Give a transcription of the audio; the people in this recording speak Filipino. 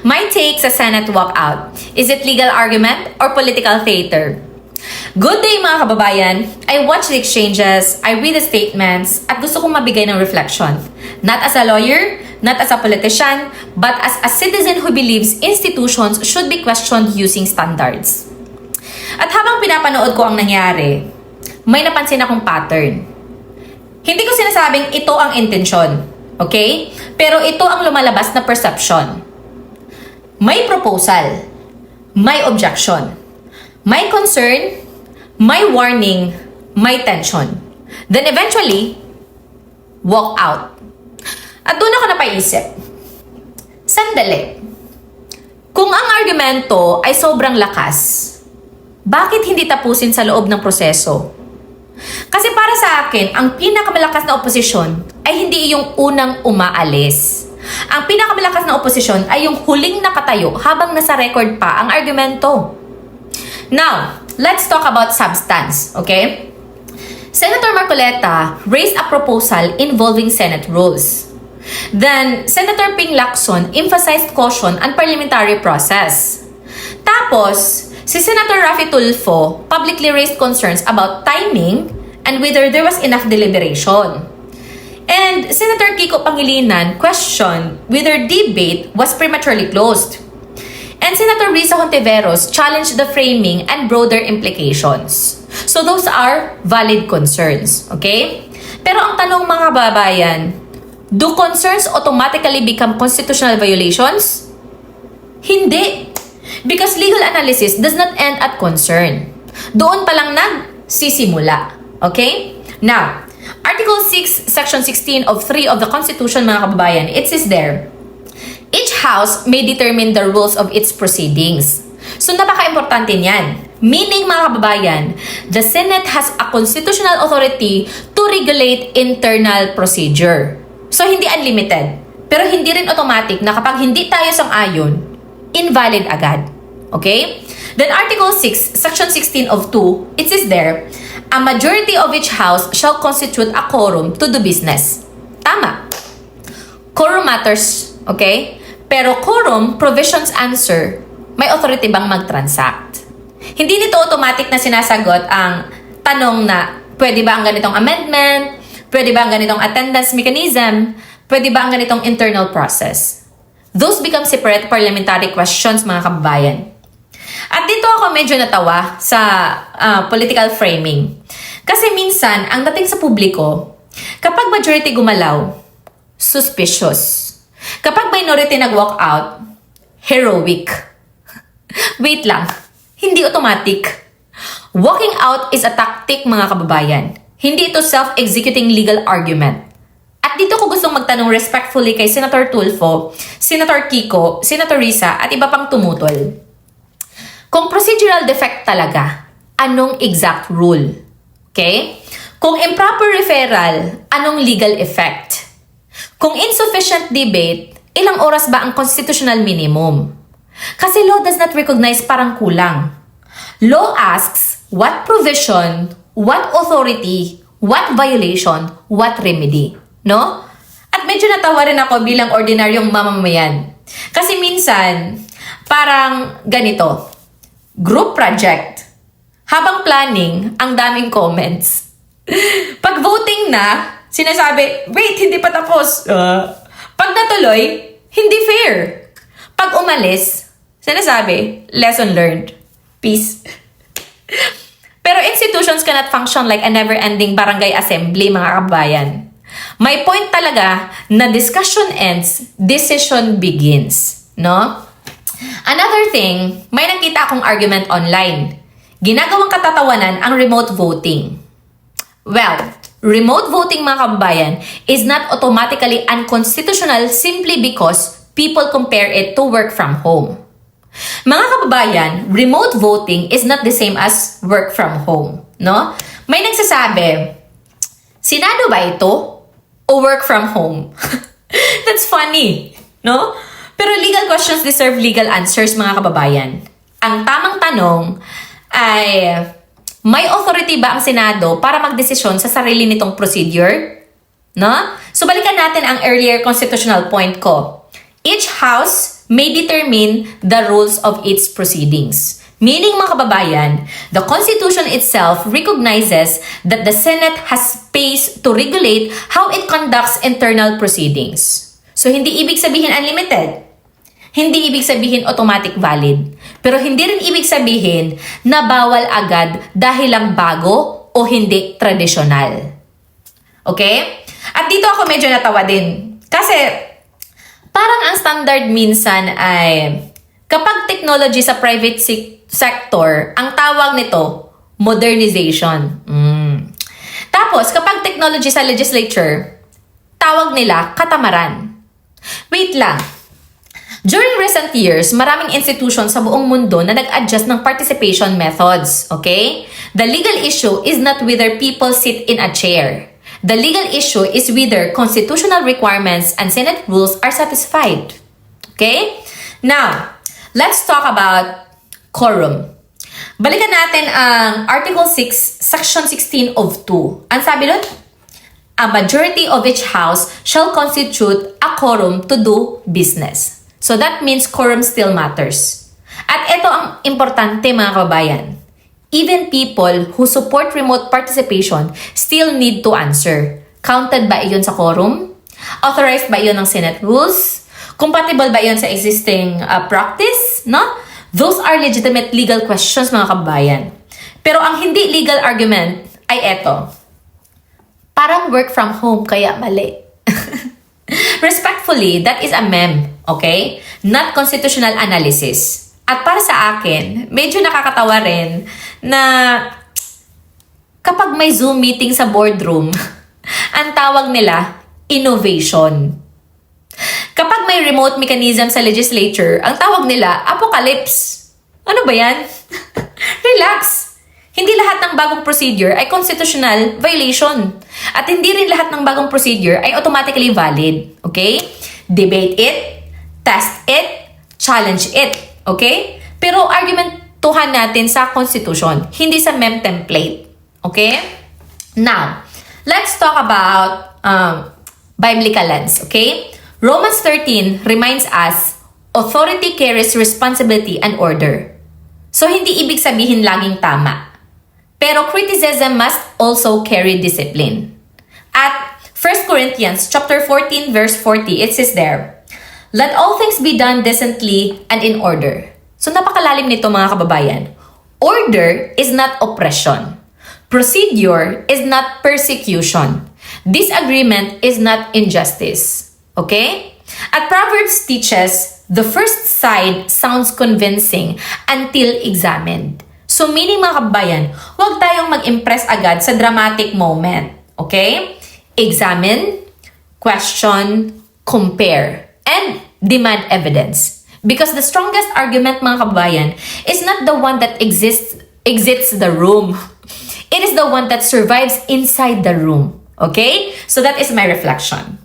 My take sa Senate walkout. Is it legal argument or political theater? Good day mga kababayan! I watch the exchanges, I read the statements, at gusto kong mabigay ng reflection. Not as a lawyer, not as a politician, but as a citizen who believes institutions should be questioned using standards. At habang pinapanood ko ang nangyari, may napansin akong pattern. Hindi ko sinasabing ito ang intensyon, okay? Pero ito ang lumalabas na perception. May proposal, may objection, may concern, may warning, may tension. Then eventually, walk out. At doon ako napaisip, sandali, kung ang argumento ay sobrang lakas, bakit hindi tapusin sa loob ng proseso? Kasi para sa akin, ang pinakamalakas na oposisyon ay hindi yung unang umaalis. Ang pinakamalakas na oposisyon ay yung huling nakatayo habang nasa record pa ang argumento. Now, let's talk about substance, okay? Senator Marcoleta raised a proposal involving Senate rules. Then, Senator Ping Lacson emphasized caution on parliamentary process. Tapos, si Senator Raffy Tulfo publicly raised concerns about timing and whether there was enough deliberation. And Senator Kiko Pangilinan questioned whether debate was prematurely closed. And Senator Risa Hontiveros challenged the framing and broader implications. So those are valid concerns, okay? Pero ang tanong mga kababayan, do concerns automatically become constitutional violations? Hindi. Because legal analysis does not end at concern. Doon pa lang nagsisimula. Okay? Now, Article 6, Section 16 of 3 of the Constitution, mga kababayan, it says there, each house may determine the rules of its proceedings. So, napaka-importante niyan. Meaning, mga kababayan, the Senate has a constitutional authority to regulate internal procedure. So, hindi unlimited. Pero hindi rin automatic na kapag hindi tayo sang-ayon, invalid agad. Okay? Then Article 6, Section 16 of 2, it says there, a majority of each house shall constitute a quorum to do business. Tama. Quorum matters, okay? Pero quorum provisions answer, may authority bang mag-transact? Hindi nito automatic na sinasagot ang tanong na, pwede ba ang ganitong amendment? Pwede ba ang ganitong attendance mechanism? Pwede ba ang ganitong internal process? Those become separate parliamentary questions, mga kababayan. At dito ako medyo natawa sa political framing. Kasi minsan, ang dating sa publiko, kapag majority gumalaw, suspicious. Kapag minority nag-walk out, heroic. Wait lang, hindi automatic. Walking out is a tactic, mga kababayan. Hindi ito self-executing legal argument. At dito ko gustong magtanong respectfully kay Senator Tulfo, Senator Kiko, Senator Risa, at iba pang tumutol. Kung procedural defect talaga, anong exact rule? Okay? Kung improper referral, anong legal effect? Kung insufficient debate, ilang oras ba ang constitutional minimum? Kasi law does not recognize parang kulang. Law asks what provision, what authority, what violation, what remedy. No? At medyo natawa rin ako bilang ordinaryong mamamayan. Kasi minsan, parang ganito, group project. Habang planning, ang daming comments. Pag voting na, sinasabi, wait, hindi pa tapos. Pag natuloy, hindi fair. Pag umalis, sinasabi, lesson learned. Peace. Pero institutions cannot function like a never-ending barangay assembly, mga kabayan. May point talaga na discussion ends, decision begins. No? Another thing, may nakita akong argument online. Ginagawang katatawanan ang remote voting. Well, remote voting, mga kababayan, is not automatically unconstitutional simply because people compare it to work from home. Mga kababayan, remote voting is not the same as work from home. No? May nagsasabi, Senado ba ito? O work from home? That's funny. No? Pero legal questions deserve legal answers, mga kababayan. Ang tamang tanong ay, may authority ba ang Senado para magdesisyon sa sarili nitong procedure? No? So balikan natin ang earlier constitutional point ko. Each house may determine the rules of its proceedings. Meaning mga kababayan, the Constitution itself recognizes that the Senate has space to regulate how it conducts internal proceedings. So hindi ibig sabihin unlimited. Hindi ibig sabihin automatic valid. Pero hindi rin ibig sabihin na bawal agad dahil lang bago o hindi tradisyonal. Okay? At dito ako medyo natawa din. Kasi parang ang standard minsan ay kapag technology sa private sector, ang tawag nito, modernization. Tapos, kapag technology sa legislature, tawag nila katamaran. Wait lang. During recent years, maraming institutions sa buong mundo na nag-adjust ng participation methods, okay? The legal issue is not whether people sit in a chair. The legal issue is whether constitutional requirements and Senate rules are satisfied. Okay? Now, let's talk about quorum. Balikan natin ang Article 6, Section 16 of 2. Ang sabi doon? A majority of each house shall constitute a quorum to do business. So that means quorum still matters. At ito ang importante mga kababayan. Even people who support remote participation still need to answer. Counted ba iyon sa quorum? Authorized ba iyon ng Senate rules? Compatible ba iyon sa existing practice? No? Those are legitimate legal questions mga kababayan. Pero ang hindi legal argument ay eto. Parang work from home kaya mali. Respectfully, that is a meme, okay? Not constitutional analysis. At para sa akin, medyo nakakatawa rin na kapag may Zoom meeting sa boardroom, ang tawag nila, innovation. Kapag may remote mechanism sa legislature, ang tawag nila, apocalypse. Ano ba yan? Relax. Hindi lahat ng bagong procedure ay constitutional violation. At hindi rin lahat ng bagong procedure ay automatically valid. Okay? Debate it, test it, challenge it. Okay? Pero argumentuhan natin sa Constitution, hindi sa meme template. Okay? Now, let's talk about biblical lens. Okay? Romans 13 reminds us, authority carries responsibility and order. So, hindi ibig sabihin laging tama. Pero criticism must also carry discipline. At 1 Corinthians chapter 14 verse 40, it says there, let all things be done decently and in order. So napakalalim nito mga kababayan. Order is not oppression. Procedure is not persecution. Disagreement is not injustice. Okay? At Proverbs teaches, the first side sounds convincing until examined. So meaning mga kababayan, huwag tayong mag-impress agad sa dramatic moment. Okay? Examine, question, compare, and demand evidence. Because the strongest argument mga kababayan is not the one that exits the room. It is the one that survives inside the room. Okay? So that is my reflection.